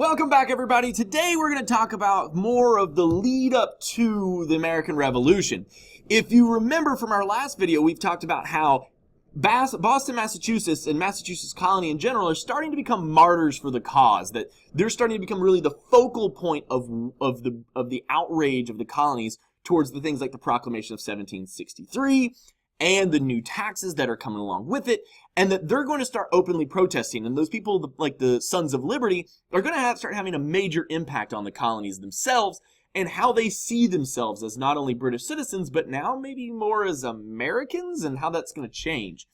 Welcome back, everybody. Today we're going to talk about more of the lead up to the American Revolution. If you remember from our last video, we've talked about how Boston, Massachusetts, and Massachusetts colony in general are starting to become martyrs for the cause. That they're starting to become really the focal point of the outrage of the colonies towards the things like the Proclamation of 1763 and the new taxes that are coming along with it, and that they're going to start openly protesting. And those people, like the Sons of Liberty, are going to start having a major impact on the colonies themselves and how they see themselves as not only British citizens, but now maybe more as Americans, and how that's going to change.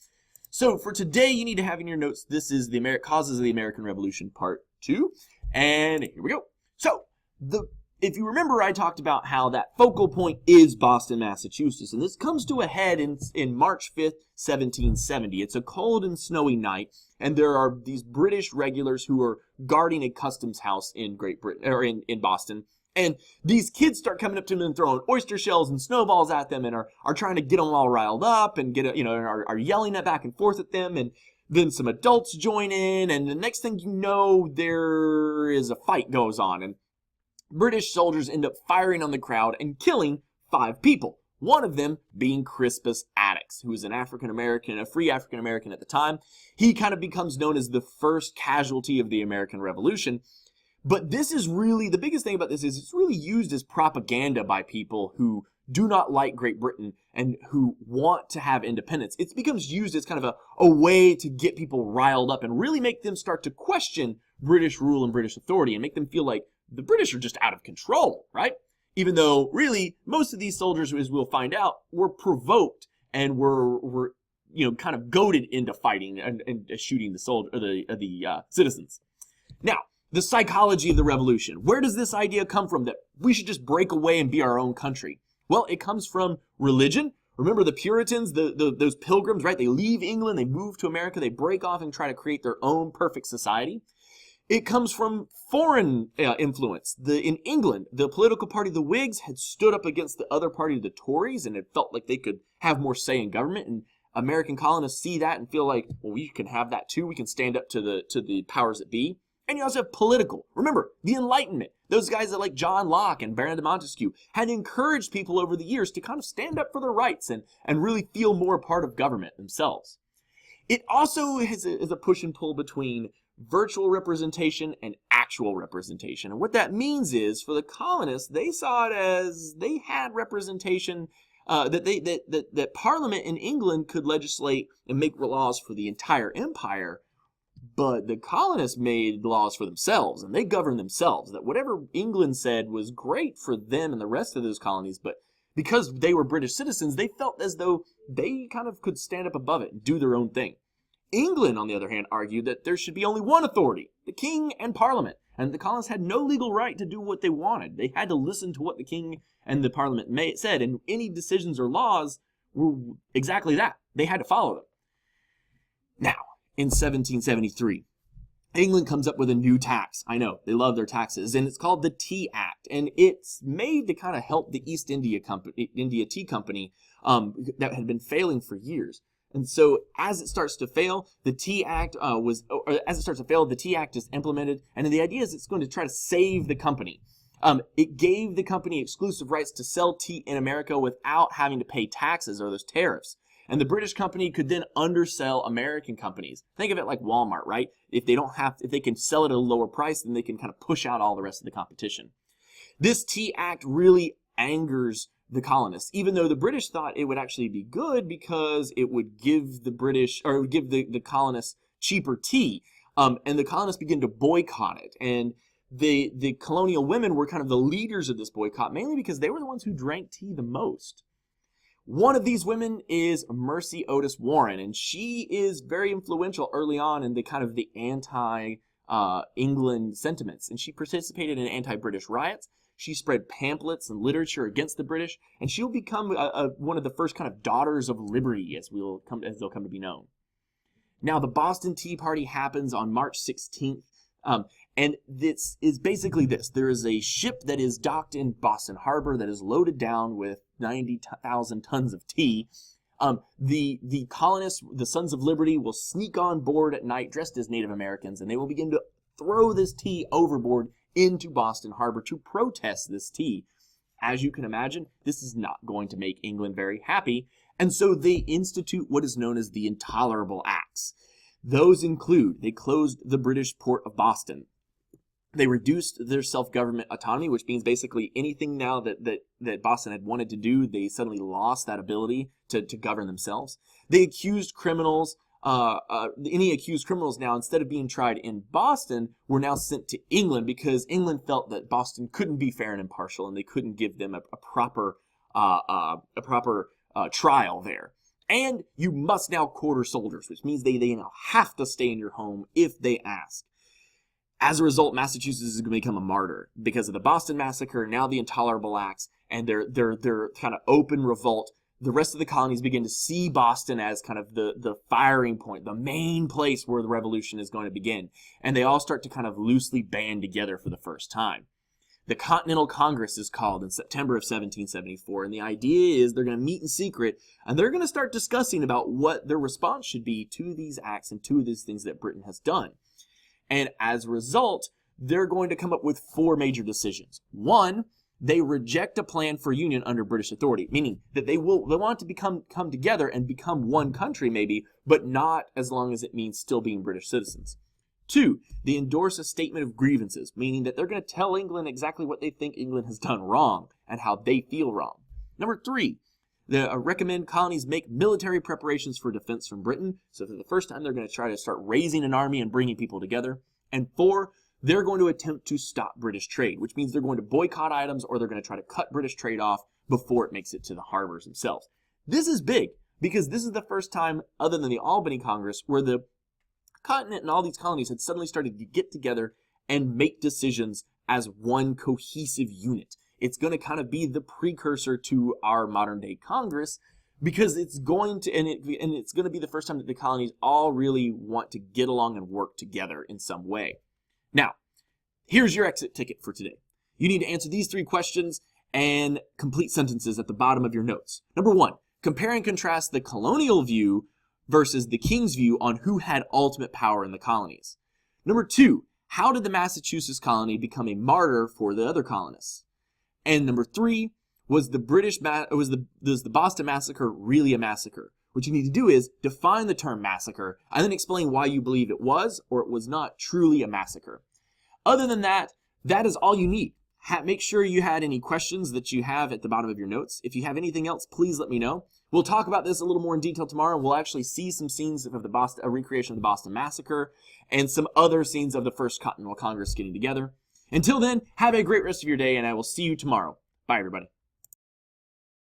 So for today, you need to have in your notes, this is the Causes of the American Revolution Part 2, and here we go. So, if you remember, I talked about how that focal point is Boston, Massachusetts, and this comes to a head in March 5th, 1770. It's a cold and snowy night, and there are these British regulars who are guarding a customs house in Great Britain, or in Boston, and these kids start coming up to them and throwing oyster shells and snowballs at them, and are trying to get them all riled up, and are yelling at back and forth at them, and then some adults join in, and the next thing you know, there is a fight goes on, and British soldiers end up firing on the crowd and killing 5 people. One of them being Crispus Attucks, who was an African-American, a free African-American at the time. He kind of becomes known as the first casualty of the American Revolution. But this is really, the biggest thing about this is it's really used as propaganda by people who do not like Great Britain and who want to have independence. It becomes used as kind of a way to get people riled up and really make them start to question British rule and British authority and make them feel like the British are just out of control, right? Even though, really, most of these soldiers, as we'll find out, were provoked and were kind of goaded into fighting and shooting the citizens. Now, the psychology of the revolution. Where does this idea come from that we should just break away and be our own country? Well, it comes from religion. Remember the Puritans, those pilgrims, right? They leave England, they move to America, they break off and try to create their own perfect society. It comes from foreign influence. In England, the political party, the Whigs, had stood up against the other party, the Tories, and it felt like they could have more say in government. And American colonists see that and feel like, well, we can have that too. We can stand up to the powers that be. And you also have political. Remember, the Enlightenment. Those guys that like John Locke and Baron de Montesquieu had encouraged people over the years to kind of stand up for their rights and really feel more a part of government themselves. It also is a push and pull between virtual representation and actual representation. And what that means is, for the colonists, they saw it as they had representation, that Parliament in England could legislate and make laws for the entire empire, but the colonists made laws for themselves, and they governed themselves. That whatever England said was great for them and the rest of those colonies, but because they were British citizens, they felt as though they kind of could stand up above it and do their own thing. England, on the other hand, argued that there should be only one authority, the king and Parliament, and the colonists had no legal right to do what they wanted. They had to listen to what the king and the Parliament said, and any decisions or laws were exactly that. They had to follow them. Now, in 1773, England comes up with a new tax. I know, they love their taxes, and it's called the Tea Act, and it's made to kind of help the East India Tea Company that had been failing for years. And so, as it starts to fail, the Tea Act the Tea Act is implemented, and the idea is it's going to try to save the company. It gave the company exclusive rights to sell tea in America without having to pay taxes or those tariffs. And the British company could then undersell American companies. Think of it like Walmart, right? If they can sell it at a lower price, then they can kind of push out all the rest of the competition. This Tea Act really angers the colonists, even though the British thought it would actually be good because it would give the colonists cheaper tea. And the colonists began to boycott it. And the colonial women were kind of the leaders of this boycott, mainly because they were the ones who drank tea the most. One of these women is Mercy Otis Warren, and she is very influential early on in the anti-England sentiments. And she participated in anti-British riots. She spread pamphlets and literature against the British, and she'll become one of the first kind of daughters of liberty, as they'll come to be known. Now, the Boston Tea Party happens on March 16th, and this is basically this. There is a ship that is docked in Boston Harbor that is loaded down with 90,000 tons of tea. The colonists, the Sons of Liberty, will sneak on board at night dressed as Native Americans, and they will begin to throw this tea overboard into Boston Harbor to protest this tea. As you can imagine, this is not going to make England very happy, and so they institute what is known as the Intolerable Acts. Those include, they closed the British port of Boston. They reduced their self-government autonomy, which means basically anything now that Boston had wanted to do, they suddenly lost that ability to govern themselves. They accused criminals, any accused criminals now, instead of being tried in Boston, were now sent to England because England felt that Boston couldn't be fair and impartial, and they couldn't give them a proper trial there. And you must now quarter soldiers, which means they now have to stay in your home if they ask. As a result, Massachusetts is going to become a martyr because of the Boston Massacre, now the Intolerable Acts, and their kind of open revolt. The rest of the colonies begin to see Boston as kind of the firing point, the main place where the revolution is going to begin. And they all start to kind of loosely band together for the first time. The Continental Congress is called in September of 1774, and the idea is they're going to meet in secret, and they're going to start discussing about what their response should be to these acts and to these things that Britain has done. And as a result, they're going to come up with 4 major decisions. 1, they reject a plan for union under British authority, meaning that they want to come together and become one country maybe, but not as long as it means still being British citizens. 2, they endorse a statement of grievances, meaning that they're going to tell England exactly what they think England has done wrong and how they feel wrong. Number 3, they recommend colonies make military preparations for defense from Britain. So for the first time, they're going to try to start raising an army and bringing people together. And 4, they're going to attempt to stop British trade, which means they're going to boycott items or they're going to try to cut British trade off before it makes it to the harbors themselves. This is big because this is the first time, other than the Albany Congress, where the continent and all these colonies had suddenly started to get together and make decisions as one cohesive unit. It's going to kind of be the precursor to our modern day Congress because it's going to, and it's going to be the first time that the colonies all really want to get along and work together in some way. Now, here's your exit ticket for today. You need to answer these 3 questions and complete sentences at the bottom of your notes. Number 1, compare and contrast the colonial view versus the king's view on who had ultimate power in the colonies. Number 2, how did the Massachusetts colony become a martyr for the other colonists? And number 3, was the Boston Massacre really a massacre? What you need to do is define the term massacre and then explain why you believe it was or it was not truly a massacre. Other than that, that is all you need. Make sure you had any questions that you have at the bottom of your notes. If you have anything else, please let me know. We'll talk about this a little more in detail tomorrow. We'll actually see some scenes of a recreation of the Boston Massacre and some other scenes of the First Continental Congress getting together. Until then, have a great rest of your day, and I will see you tomorrow. Bye, everybody.